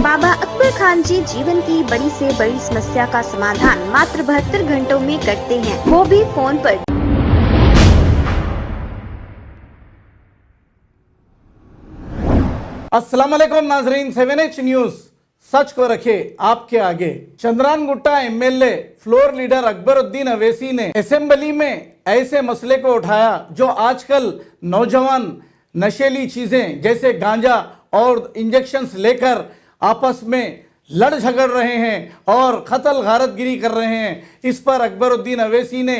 बाबा अकबर खान जी जीवन की बड़ी से बड़ी समस्या का समाधान मात्र 72 घंटों में करते हैं, वो भी फोन पर। अस्सलाम वालेकुम नाजरीन, 7H न्यूज सच को रखे आपके आगे। Chandran Gutta MLA floor leader Akbaruddin Owaisi ने असेंबली में ऐसे मसले को उठाया जो आजकल नौजवान नशेली चीजें जैसे गांजा और इंजेक्शंस लेकर आपस में लड़ झगड़ रहे हैं और कत्ल गारतगिरी कर रहे हैं। इस पर अकबरुद्दीन अवैसी ने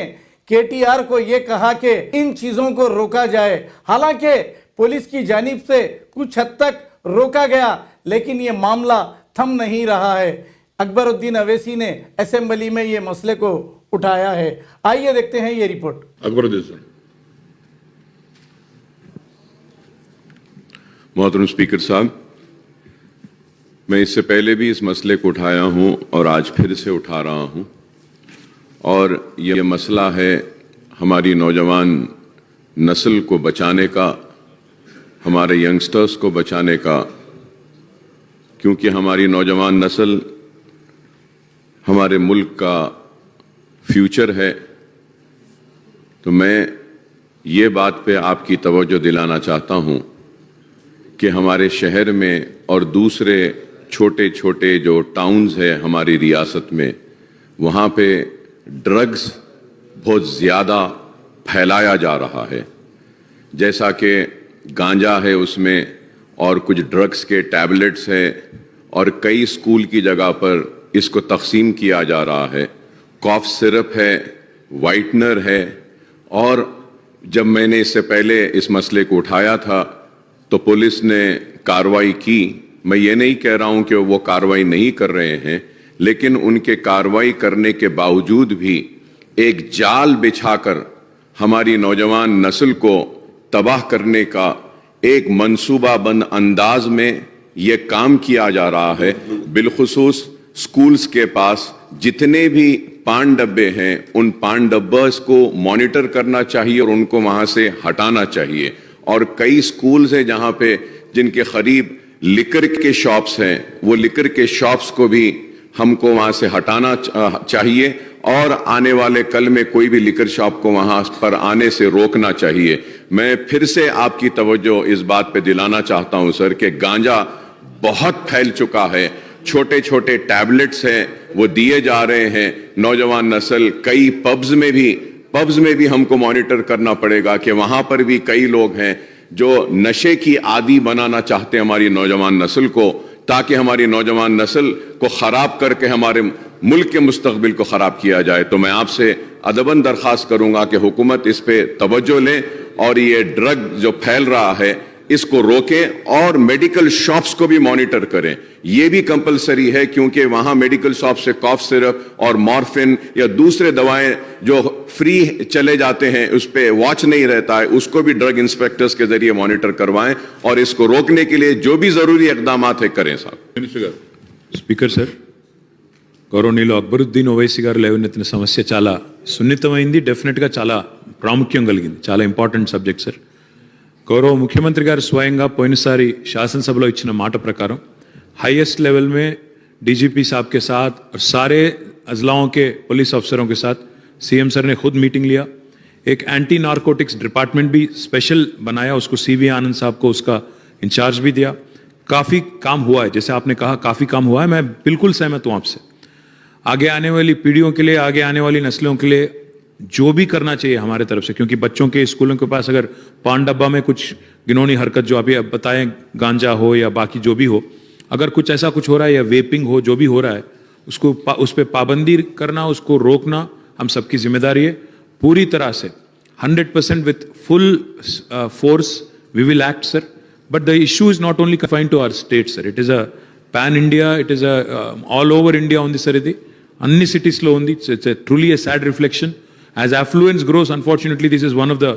KTR को ये कहा कि इन चीज़ों को रोका जाए। हालांकि पुलिस की जानिब से कुछ हद तक रोका गया, लेकिन ये मामला थम नहीं रहा है। अकबरुद्दीन अवैसी ने असेंबली में ये मसले को उठाया है। आइए देखते हैं ये रिपोर्ट। अकबरुद्दीन सर। मोहतरम स्पीकर साहब, मैं इससे पहले भी इस मसले को उठाया हूं और आज फिर से उठा रहा हूं, और ये मसला है हमारी नौजवान नस्ल को बचाने का, हमारे यंगस्टर्स को बचाने का, क्योंकि हमारी नौजवान नस्ल हमारे मुल्क का फ्यूचर है। तो मैं ये बात पे आपकी तवज्जो दिलाना चाहता हूं कि हमारे शहर में और दूसरे छोटे छोटे जो टाउन्स है हमारी रियासत में, वहाँ पे ड्रग्स बहुत ज़्यादा फैलाया जा रहा है। जैसा कि गांजा है उसमें, और कुछ ड्रग्स के टैबलेट्स है, और कई स्कूल की जगह पर इसको तकसीम किया जा रहा है। कॉफ सिरप है, वाइटनर है। और जब मैंने इससे पहले इस मसले को उठाया था तो पुलिस ने कार्रवाई की। मैं ये नहीं कह रहा हूं कि वो कार्रवाई नहीं कर रहे हैं, लेकिन उनके कार्रवाई करने के बावजूद भी एक जाल बिछाकर हमारी नौजवान नस्ल को तबाह करने का एक मंसूबाबंद अंदाज में ये काम किया जा रहा है। बिलखुसूस स्कूल्स के पास जितने भी पान डब्बे हैं, उन पान डब्बर्स को मॉनिटर करना चाहिए और उनको वहां से हटाना चाहिए। और कई स्कूल्स हैं जहां पे जिनके करीब लिकर के शॉप्स हैं, वो लिकर के शॉप्स को भी हमको वहां से हटाना चाहिए, और आने वाले कल में कोई भी लिकर शॉप को वहां पर आने से रोकना चाहिए। मैं फिर से आपकी तवज्जो इस बात पे दिलाना चाहता हूं सर कि गांजा बहुत फैल चुका है। छोटे छोटे टैबलेट्स हैं वो दिए जा रहे हैं। नौजवान नस्ल कई पब्स में भी हमको मॉनिटर करना पड़ेगा कि वहां पर भी कई लोग हैं जो नशे की आदी बनाना चाहते हैं हमारी नौजवान नस्ल को, ताकि हमारी नौजवान नस्ल को खराब करके हमारे मुल्क के मुस्तकबिल को खराब किया जाए। तो मैं आपसे अदबन दरख्वास्त करूंगा कि हुकूमत इस पे तवज्जो लें और ये ड्रग जो फैल रहा है इसको रोकें, और मेडिकल शॉप्स को भी मॉनिटर करें। ये भी कंपलसरी है, क्योंकि वहां मेडिकल शॉप से कॉफ सिरप और मॉर्फिन या दूसरे दवाएं जो फ्री चले जाते हैं उस पर वॉच नहीं रहता है, उसको भी ड्रग इंस्पेक्टर्स के जरिए मॉनिटर करवाएं, और इसको रोकने के लिए जो भी जरूरी इकदाम है करें साहब। స్పీకర్ సార్, గౌరవనీయులు అక్బరుద్దీన్ ఓవైసీ గారు లేవనెత్తిన సమస్య చాలా సున్నితమైంది, డెఫినెట్గా చాలా ప్రాముఖ్యం కలిగింది, చాలా ఇంపార్టెంట్ సబ్జెక్ట్ సార్. गौरव मुख्यमंत्री गाరు స్వయంగా పోయినసారి శాసనసభలో ఇచ్చిన మాట ప్రకారం हाईएस्ट लेवल में DGP साहब के साथ और सारे अजलाओं के पुलिस अफसरों के साथ CM सर ने खुद मीटिंग लिया। एक एंटी नारकोटिक्स डिपार्टमेंट भी स्पेशल बनाया, उसको CV आनंद साहब को उसका इंचार्ज भी दिया। काफ़ी काम हुआ है, जैसे आपने कहा काफ़ी काम हुआ है, मैं बिल्कुल सहमत हूँ आपसे। आगे आने वाली पीढ़ियों के लिए, आगे आने वाली नस्लों के लिए जो भी करना चाहिए हमारे तरफ से, क्योंकि बच्चों के स्कूलों के पास अगर पान डब्बा में कुछ गिनौनी हरकत जो अभी अब बताएं, गांजा हो या बाकी जो भी हो, अगर कुछ ऐसा कुछ हो रहा है या वेपिंग हो, जो भी हो रहा है उसको उस पर पाबंदी करना, उसको रोकना हम सबकी जिम्मेदारी है। पूरी तरह से 100% with full force we will act sir. But the issue is not only confined to our state sir, it is a pan India, it is a all over India ఉంది సార్. ఇది అన్ని సిటీస్లో ఉంది. It's truly a sad reflection. As affluence grows, unfortunately, this is one of the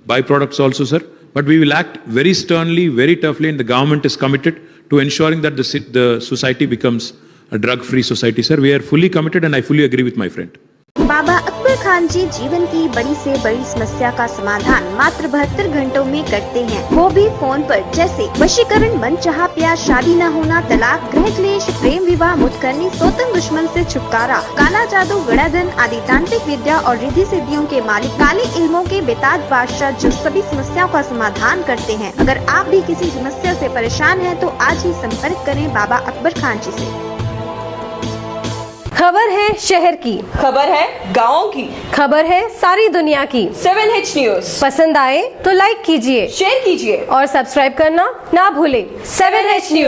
byproducts also, sir. But we will act very sternly, very toughly, and the government is committed to ensuring that the society becomes a drug-free society, sir. We are fully committed, and I fully agree with my friend. बाबा अकबर खान जी जीवन की बड़ी से बड़ी समस्या का समाधान मात्र 72 घंटों में करते हैं, वो भी फोन पर। जैसे वशीकरण, मनचाहा प्यार, शादी न होना, तलाक, ग्रह क्लेश, प्रेम विवाह, मुतकरनी, सोतन दुश्मन से छुटकारा, काला जादू, गड़ाधन आदि तांत्रिक विद्या और रिद्धि सिद्धियों के मालिक काले इल्मों के बेताज बादशाह जो सभी समस्याओं का समाधान करते हैं। अगर आप भी किसी समस्या से परेशान हैं तो आज ही संपर्क करें बाबा अकबर खान जी से। खबर है शहर की, खबर है गाँव की, खबर है सारी दुनिया की। 7H न्यूज पसंद आए तो लाइक कीजिए, शेयर कीजिए और सब्सक्राइब करना ना भूलें। 7H news.